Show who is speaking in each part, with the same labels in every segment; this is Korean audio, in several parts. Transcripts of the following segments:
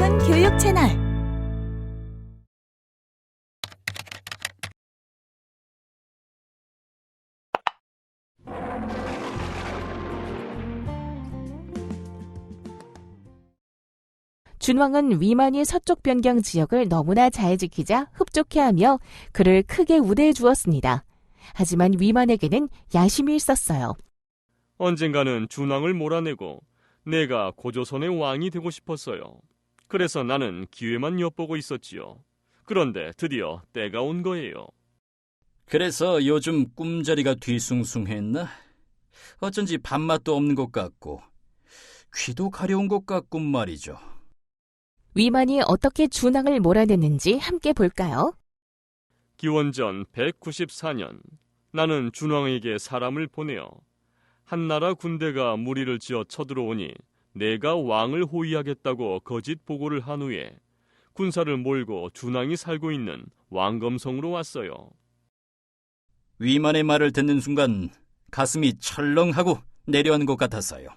Speaker 1: 오픈 교육 채널. 준왕은 위만이 서쪽 변경 지역을 너무나 잘 지키자 흡족해하며 그를 크게 우대해 주었습니다. 하지만 위만에게는 야심이 있었어요.
Speaker 2: 언젠가는 준왕을 몰아내고 내가 고조선의 왕이 되고 싶었어요. 그래서 나는 기회만 엿보고 있었지요. 그런데 드디어 때가 온 거예요.
Speaker 3: 그래서 요즘 꿈자리가 뒤숭숭했나? 어쩐지 밥맛도 없는 것 같고 귀도 가려운 것 같군 말이죠.
Speaker 1: 위만이 어떻게 준왕을 몰아냈는지 함께 볼까요?
Speaker 2: 기원전 194년 나는 준왕에게 사람을 보내어 한나라 군대가 무리를 지어 쳐들어오니 내가 왕을 호위하겠다고 거짓 보고를 한 후에 군사를 몰고 준왕이 살고 있는 왕검성으로 왔어요.
Speaker 3: 위만의 말을 듣는 순간 가슴이 철렁하고 내려앉는 것 같았어요.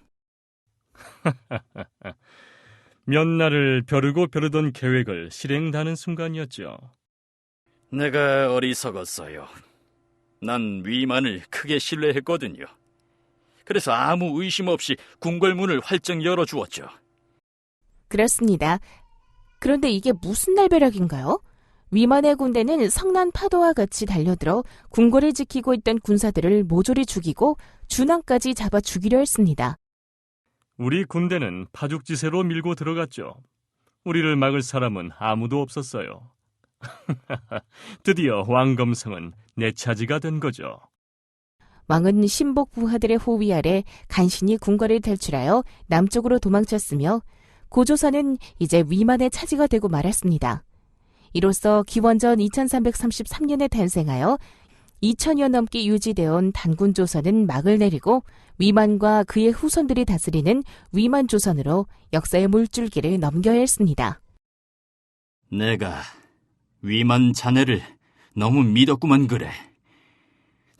Speaker 2: 몇 날을 벼르고 벼르던 계획을 실행하는 순간이었죠.
Speaker 3: 내가 어리석었어요. 난 위만을 크게 신뢰했거든요. 그래서 아무 의심 없이 궁궐문을 활짝 열어주었죠.
Speaker 1: 그렇습니다. 그런데 이게 무슨 날벼락인가요? 위만의 군대는 성난 파도와 같이 달려들어 궁궐을 지키고 있던 군사들을 모조리 죽이고 준왕까지 잡아 죽이려 했습니다.
Speaker 2: 우리 군대는 파죽지세로 밀고 들어갔죠. 우리를 막을 사람은 아무도 없었어요. 드디어 왕검성은 내 차지가 된 거죠.
Speaker 1: 왕은 신복 부하들의 호위 아래 간신히 궁궐을 탈출하여 남쪽으로 도망쳤으며 고조선은 이제 위만의 차지가 되고 말았습니다. 이로써 기원전 2333년에 탄생하여 2000여 넘게 유지되어 온 단군조선은 막을 내리고 위만과 그의 후손들이 다스리는 위만조선으로 역사의 물줄기를 넘겨야 했습니다.
Speaker 3: 내가 위만 자네를 너무 믿었구만 그래.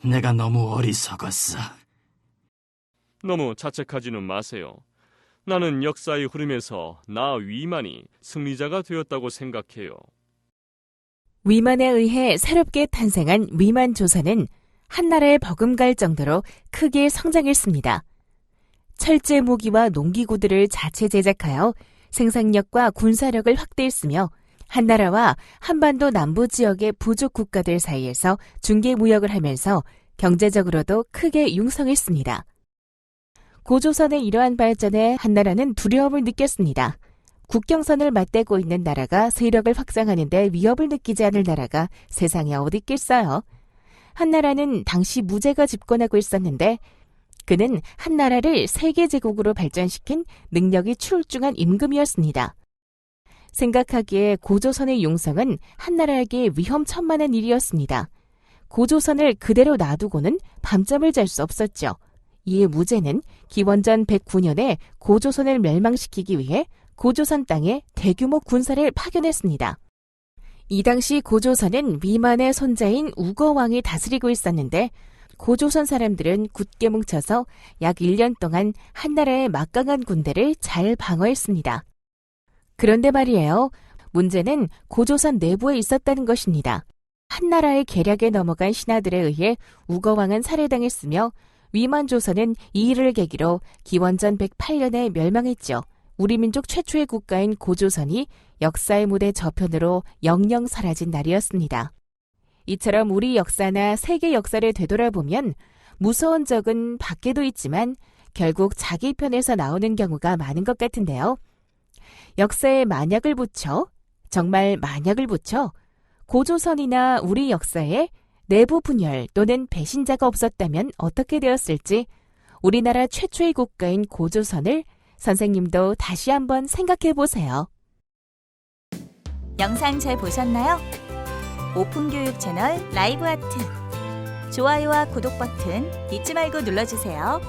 Speaker 3: 내가 너무 어리석었어.
Speaker 2: 너무 자책하지는 마세요. 나는 역사의 흐름에서 나 위만이 승리자가 되었다고 생각해요.
Speaker 1: 위만에 의해 새롭게 탄생한 위만조선은 한나라에 버금갈 정도로 크게 성장했습니다. 철제 무기와 농기구들을 자체 제작하여 생산력과 군사력을 확대했으며 한나라와 한반도 남부 지역의 부족 국가들 사이에서 중개 무역을 하면서 경제적으로도 크게 융성했습니다. 고조선의 이러한 발전에 한나라는 두려움을 느꼈습니다. 국경선을 맞대고 있는 나라가 세력을 확장하는 데 위협을 느끼지 않을 나라가 세상에 어디 있겠어요. 한나라는 당시 무제가 집권하고 있었는데 그는 한나라를 세계제국으로 발전시킨 능력이 출중한 임금이었습니다. 생각하기에 고조선의 용성은 한나라에게 위험천만한 일이었습니다. 고조선을 그대로 놔두고는 밤잠을 잘 수 없었죠. 이에 무제는 기원전 109년에 고조선을 멸망시키기 위해 고조선 땅에 대규모 군사를 파견했습니다. 이 당시 고조선은 위만의 손자인 우거왕이 다스리고 있었는데 고조선 사람들은 굳게 뭉쳐서 약 1년 동안 한나라의 막강한 군대를 잘 방어했습니다. 그런데 말이에요. 문제는 고조선 내부에 있었다는 것입니다. 한나라의 계략에 넘어간 신하들에 의해 우거왕은 살해당했으며 위만조선은 이 일을 계기로 기원전 108년에 멸망했죠. 우리 민족 최초의 국가인 고조선이 역사의 무대 저편으로 영영 사라진 날이었습니다. 이처럼 우리 역사나 세계 역사를 되돌아보면 무서운 적은 밖에도 있지만 결국 자기 편에서 나오는 경우가 많은 것 같은데요. 역사에 만약을 붙여, 정말 만약을 붙여 고조선이나 우리 역사에 내부 분열 또는 배신자가 없었다면 어떻게 되었을지 우리나라 최초의 국가인 고조선을 선생님도 다시 한번 생각해 보세요.
Speaker 4: 영상 잘 보셨나요? 오픈교육 채널 라이브 아트. 좋아요와 구독 버튼 잊지 말고 눌러주세요.